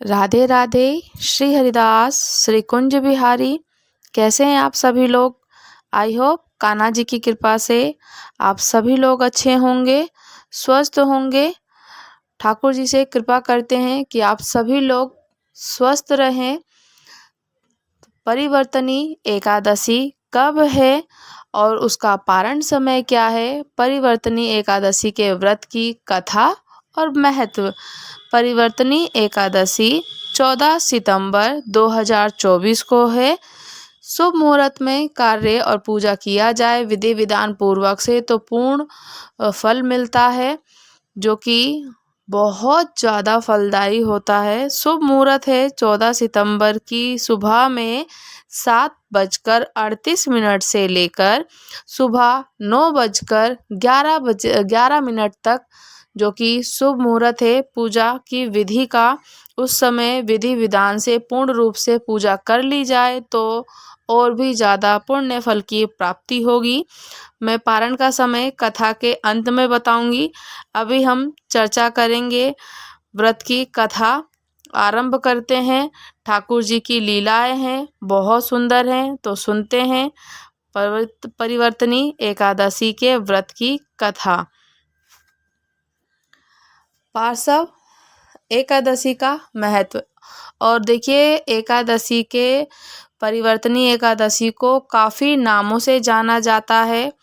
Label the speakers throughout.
Speaker 1: राधे राधे। श्री हरिदास, श्री कुंज बिहारी। कैसे हैं आप सभी लोग? आई होप कान्हा जी की कृपा से आप सभी लोग अच्छे होंगे, स्वस्थ होंगे। ठाकुर जी से कृपा करते हैं कि आप सभी लोग स्वस्थ रहें। परिवर्तनी एकादशी कब है और उसका पारण समय क्या है? परिवर्तनी एकादशी के व्रत की कथा और महत्व। परिवर्तनी एकादशी 14 सितंबर 2024 को है। शुभ मुहूर्त में कार्य और पूजा किया जाए विधि विधान पूर्वक से तो पूर्ण फल मिलता है, जो कि बहुत ज़्यादा फलदायी होता है। शुभ मुहूर्त है 14 सितंबर की सुबह में 7:38 से लेकर सुबह 9:11 तक, जो कि शुभ मुहूर्त है पूजा की विधि का। उस समय विधि विधान से पूर्ण रूप से पूजा कर ली जाए तो और भी ज़्यादा पुण्य फल की प्राप्ति होगी। मैं पारण का समय कथा के अंत में बताऊंगी। अभी हम चर्चा करेंगे व्रत की कथा। आरंभ करते हैं। ठाकुर जी की लीलाएं हैं, बहुत सुंदर हैं, तो सुनते हैं परिवर्तनी एकादशी के व्रत की कथा। पार्श्व एकादशी का महत्व। और देखिए, एकादशी के परिवर्तनी एकादशी को काफ़ी नामों से जाना जाता है।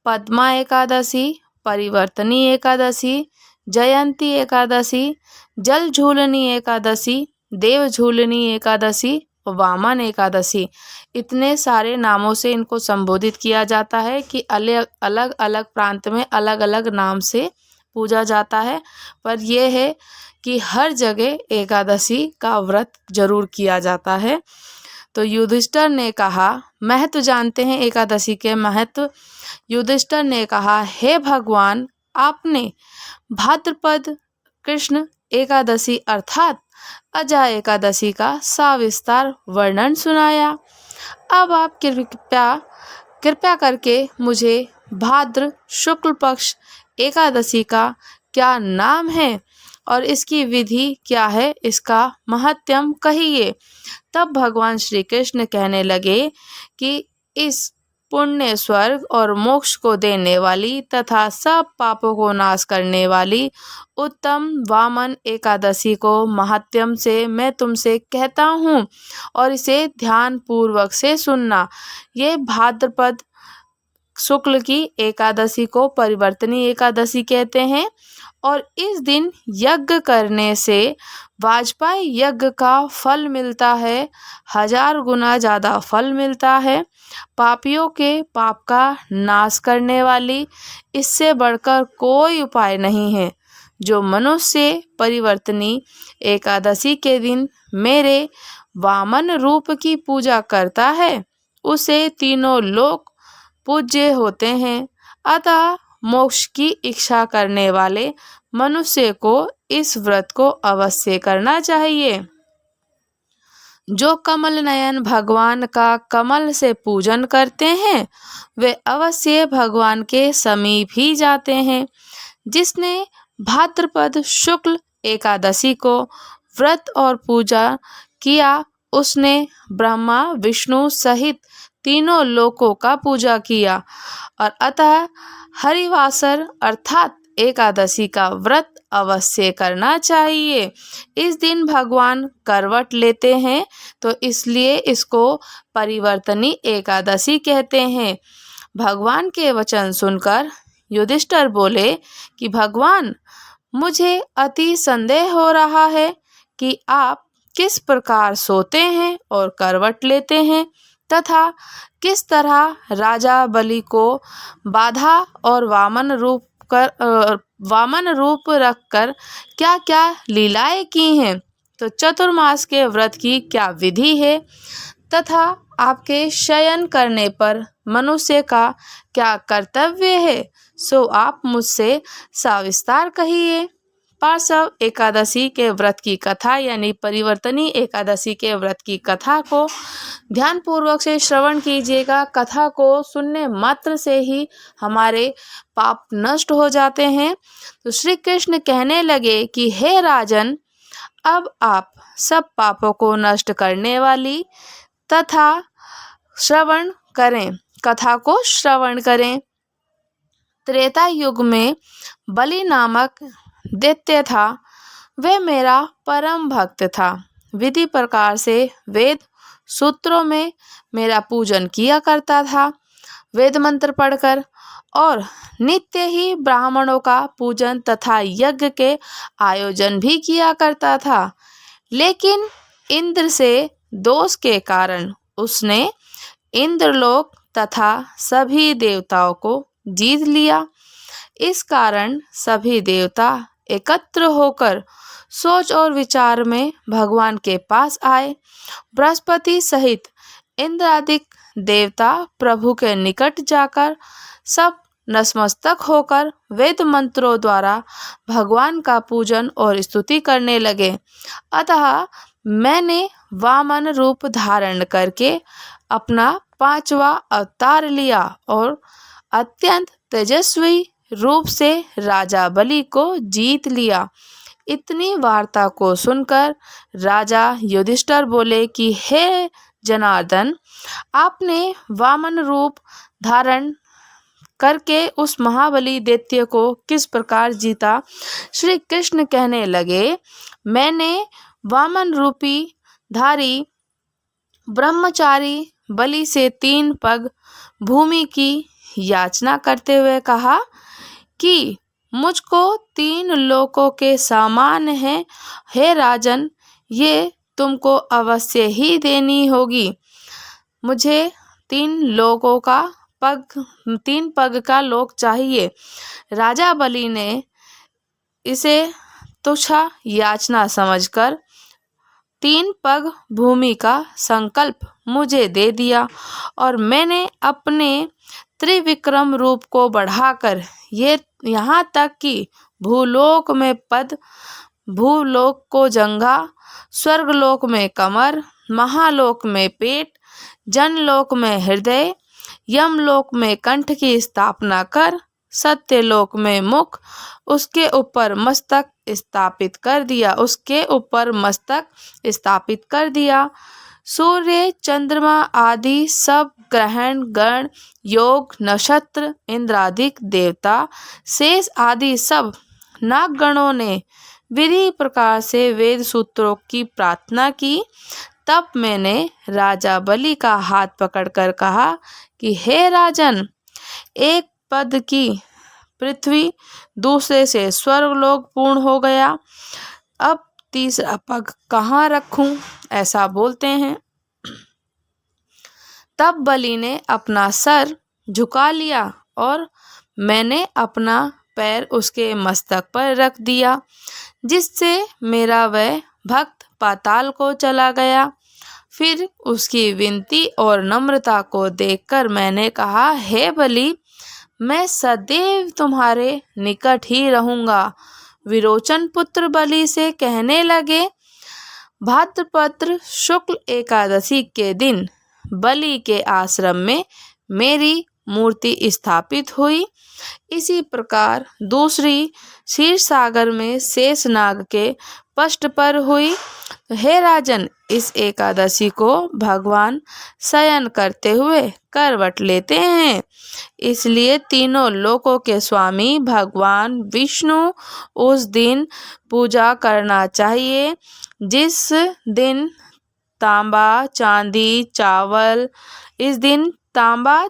Speaker 1: पद्मा एकादशी, परिवर्तनी एकादशी, जयंती एकादशी, जल झूलनी एकादशी, देव झूलनी एकादशी, वामन एकादशी। इतने सारे नामों से इनको संबोधित किया जाता है कि अलग अलग प्रांत में अलग अलग नाम से पूजा जाता है। पर यह है कि हर जगह एकादशी का व्रत जरूर किया जाता है। तो युधिष्ठिर ने कहा, महत्व जानते हैं एकादशी के महत्व। युधिष्ठिर ने कहा, हे भगवान, आपने भाद्रपद कृष्ण एकादशी अर्थात अजय एकादशी का सविस्तार वर्णन सुनाया। अब आप कृपया करके मुझे भाद्र शुक्ल पक्ष एकादशी का क्या नाम है और इसकी विधि क्या है, इसका महत्म कहिए। तब भगवान श्री कृष्ण कहने लगे कि इस पुण्य, स्वर्ग और मोक्ष को देने वाली तथा सब पापों को नाश करने वाली उत्तम वामन एकादशी को महात्म्यम से मैं तुमसे कहता हूँ और इसे ध्यान पूर्वक से सुनना। ये भाद्रपद शुक्ल की एकादशी को परिवर्तनी एकादशी कहते हैं और इस दिन यज्ञ करने से वाजपेयी यज्ञ का फल मिलता है, 1000 गुना ज़्यादा फल मिलता है। पापियों के पाप का नाश करने वाली इससे बढ़कर कोई उपाय नहीं है। जो मनुष्य परिवर्तनी एकादशी के दिन मेरे वामन रूप की पूजा करता है, उसे तीनों लोक पूज्य होते हैं। अतः मोक्ष की इच्छा करने वाले मनुष्य को इस व्रत को अवश्य करना चाहिए। जो कमल नयन भगवान का कमल से पूजन करते हैं वे अवश्य भगवान के समीप ही जाते हैं। जिसने भाद्रपद शुक्ल एकादशी को व्रत और पूजा किया, उसने ब्रह्मा विष्णु सहित तीनों लोकों का पूजा किया और अतः हरिवासर अर्थात एकादशी का व्रत अवश्य करना चाहिए। इस दिन भगवान करवट लेते हैं तो इसलिए इसको परिवर्तनी एकादशी कहते हैं। भगवान के वचन सुनकर युधिष्ठिर बोले कि भगवान, मुझे अति संदेह हो रहा है कि आप किस प्रकार सोते हैं और करवट लेते हैं तथा किस तरह राजा बलि को बाधा और वामन रूप रखकर क्या क्या लीलाएं की हैं। तो चतुर्मास के व्रत की क्या विधि है तथा आपके शयन करने पर मनुष्य का क्या कर्तव्य है, सो आप मुझसे सविस्तार कहिए। पार्श्व एकादशी के व्रत की कथा यानी परिवर्तनी एकादशी के व्रत की कथा को ध्यान पूर्वक से श्रवण कीजिएगा। कथा को सुनने मात्र से ही हमारे पाप नष्ट हो जाते हैं। तो श्री कृष्ण कहने लगे कि हे राजन, अब आप सब पापों को नष्ट करने वाली तथा श्रवण करें कथा को श्रवण करें। त्रेता युग में बलि नामक दैत्य था। वह मेरा परम भक्त था। विधि प्रकार से वेद सूत्रों में मेरा पूजन किया करता था, वेद मंत्र पढ़कर, और नित्य ही ब्राह्मणों का पूजन तथा यज्ञ के आयोजन भी किया करता था। लेकिन इंद्र से दोष के कारण उसने इंद्रलोक तथा सभी देवताओं को जीत लिया। इस कारण सभी देवता एकत्र होकर सोच और विचार में भगवान के पास आए। बृहस्पति सहित इंद्र आदि देवता प्रभु के निकट जाकर सब नतमस्तक होकर वेद मंत्रों द्वारा भगवान का पूजन और स्तुति करने लगे। अतः मैंने वामन रूप धारण करके अपना 5वां अवतार लिया और अत्यंत तेजस्वी रूप से राजा बलि को जीत लिया। इतनी वार्ता को सुनकर राजा युधिष्ठिर बोले कि हे जनार्दन, आपने वामन रूप धारण करके उस महाबली दैत्य को किस प्रकार जीता? श्री कृष्ण कहने लगे, मैंने वामन रूपी धारी ब्रह्मचारी बलि से 3 पग भूमि की याचना करते हुए कहा कि मुझको 3 लोकों के समान है। हे राजन, ये तुमको अवश्य ही देनी होगी। मुझे 3 लोकों का 3 पग का लोक चाहिए। राजा बलि ने इसे तुच्छ याचना समझकर 3 पग भूमि का संकल्प मुझे दे दिया और मैंने अपने त्रिविक्रम रूप को बढ़ाकर ये यहाँ तक कि भूलोक में पद, भूलोक को जंघा, स्वर्गलोक में कमर, महालोक में पेट, जनलोक में हृदय, यमलोक में कंठ की स्थापना कर सत्यलोक में मुख, उसके ऊपर मस्तक स्थापित कर दिया। सूर्य, चंद्रमा आदि सब ग्रहण, गण, योग, नक्षत्र, इंद्रादिक देवता, शेष आदि सब नागगणों ने विधि प्रकार से वेद सूत्रों की प्रार्थना की। तब मैंने राजा बलि का हाथ पकड़कर कहा कि हे राजन, एक पद की पृथ्वी, दूसरे से स्वर्गलोक पूर्ण हो गया। अब तीसरा पग कहाँ रखूं? ऐसा बोलते हैं। तब बलि ने अपना सर झुका लिया और मैंने अपना पैर उसके मस्तक पर रख दिया, जिससे मेरा वह भक्त पाताल को चला गया। फिर उसकी विनती और नम्रता को देखकर मैंने कहा, हे बलि, मैं सदैव तुम्हारे निकट ही रहूंगा। विरोचन पुत्र बलि से कहने लगे, भाद्रपद शुक्ल एकादशी के दिन बलि के आश्रम में मेरी मूर्ति स्थापित हुई। इसी प्रकार दूसरी क्षीर सागर में शेषनाग के पष्ठ पर हुई। हे राजन, इस एकादशी को भगवान शयन करते हुए करवट लेते हैं, इसलिए तीनों लोकों के स्वामी भगवान विष्णु उस दिन पूजा करना चाहिए। जिस दिन तांबा,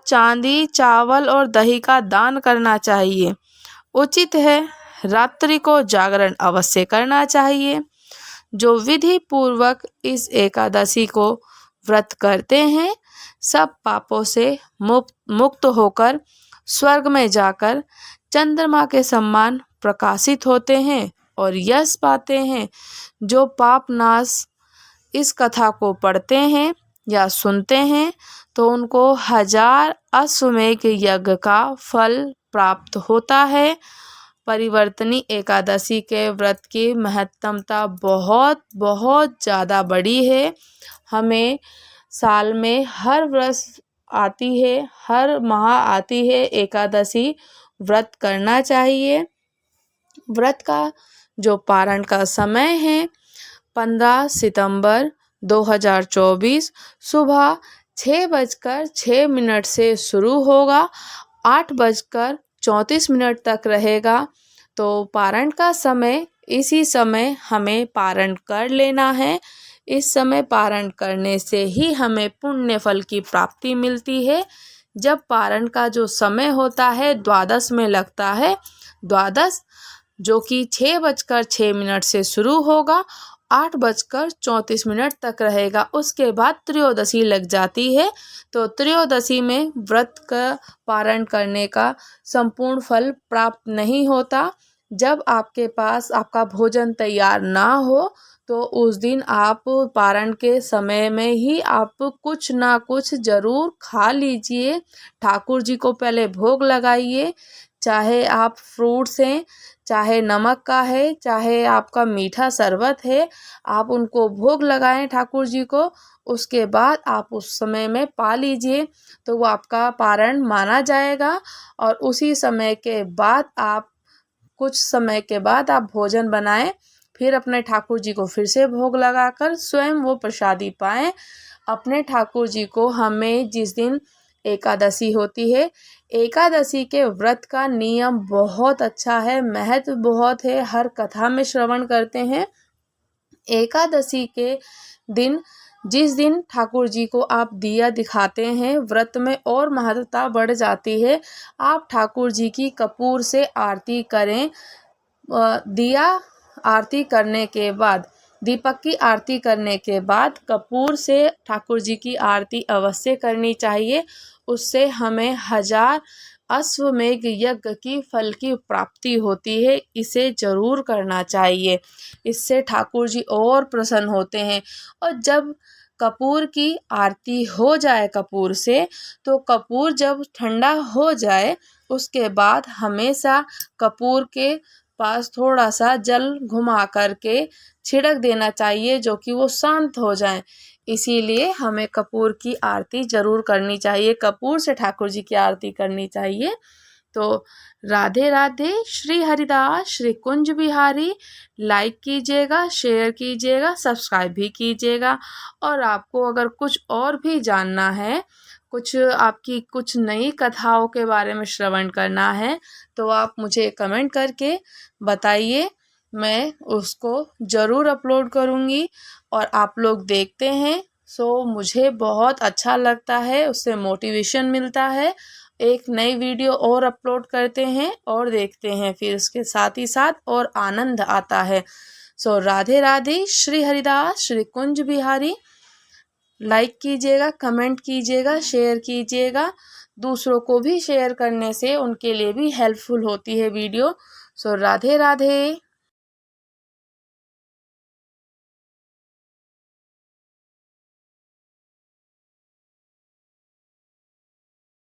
Speaker 1: चांदी, चावल और दही का दान करना चाहिए। उचित है, रात्रि को जागरण अवश्य करना चाहिए। जो विधि पूर्वक इस एकादशी को व्रत करते हैं, सब पापों से मुक्त होकर स्वर्ग में जाकर चंद्रमा के समान प्रकाशित होते हैं और यश पाते हैं। जो पाप नाश इस कथा को पढ़ते हैं या सुनते हैं तो उनको 1000 अश्वमेध यज्ञ का फल प्राप्त होता है। परिवर्तनी एकादशी के व्रत की महत्तमता बहुत बहुत ज़्यादा बड़ी है। हमें साल में हर वर्ष आती है, हर माह आती है एकादशी, व्रत करना चाहिए। व्रत का जो पारण का समय है 15 सितंबर 2024 सुबह 6:06 से शुरू होगा, 8:34 तक रहेगा। तो पारण का समय, इसी समय हमें पारण कर लेना है। इस समय पारण करने से ही हमें पुण्य फल की प्राप्ति मिलती है। जब पारण का जो समय होता है द्वादश में लगता है, द्वादश जो कि 6:06 से शुरू होगा, 8:34 तक रहेगा। उसके बाद त्रयोदशी लग जाती है। तो त्रयोदशी में व्रत का पारण करने का संपूर्ण फल प्राप्त नहीं होता। जब आपके पास आपका भोजन तैयार ना हो तो उस दिन आप पारण के समय में ही आप कुछ ना कुछ ज़रूर खा लीजिए। ठाकुर जी को पहले भोग लगाइए, चाहे आप फ्रूट्स हैं, चाहे नमक का है, चाहे आपका मीठा शरबत है, आप उनको भोग लगाएं ठाकुर जी को। उसके बाद आप उस समय में पा लीजिए तो वो आपका पारण माना जाएगा। और उसी समय के बाद आप कुछ समय के बाद आप भोजन बनाएं, फिर अपने ठाकुर जी को फिर से भोग लगाकर स्वयं वो प्रसादी पाएं। अपने ठाकुर जी को हमें जिस दिन एकादशी होती है, एकादशी के व्रत का नियम बहुत अच्छा है, महत्व बहुत है, हर कथा में श्रवण करते हैं। एकादशी के दिन, जिस दिन ठाकुर जी को आप दिया दिखाते हैं, व्रत में और महत्वता बढ़ जाती है। आप ठाकुर जी की कपूर से आरती करें। दिया आरती करने के बाद, दीपक की आरती करने के बाद कपूर से ठाकुर जी की आरती अवश्य करनी चाहिए। उससे हमें 1000 अश्वमेघ यज्ञ की फल की प्राप्ति होती है। इसे जरूर करना चाहिए, इससे ठाकुर जी और प्रसन्न होते हैं। और जब कपूर की आरती हो जाए कपूर से, तो कपूर जब ठंडा हो जाए उसके बाद हमेशा कपूर के पास थोड़ा सा जल घुमा करके छिड़क देना चाहिए, जो कि वो शांत हो जाए। इसीलिए हमें कपूर की आरती जरूर करनी चाहिए, कपूर से ठाकुर जी की आरती करनी चाहिए। तो राधे राधे। श्री हरिदास श्री कुंज बिहारी। लाइक कीजिएगा, शेयर कीजिएगा, सब्सक्राइब भी कीजिएगा। और आपको अगर कुछ और भी जानना है, कुछ आपकी कुछ नई कथाओं के बारे में श्रवण करना है, तो आप मुझे कमेंट करके बताइए, मैं उसको ज़रूर अपलोड करूँगी। और आप लोग देखते हैं सो मुझे बहुत अच्छा लगता है, उससे मोटिवेशन मिलता है। एक नई वीडियो और अपलोड करते हैं और देखते हैं, फिर उसके साथ ही साथ और आनंद आता है। सो राधे राधे। श्री हरिदास श्री कुंज बिहारी। लाइक कीजिएगा, कमेंट कीजिएगा, शेयर कीजिएगा। दूसरों को भी शेयर करने से उनके लिए भी हेल्पफुल होती है वीडियो। सो राधे राधे।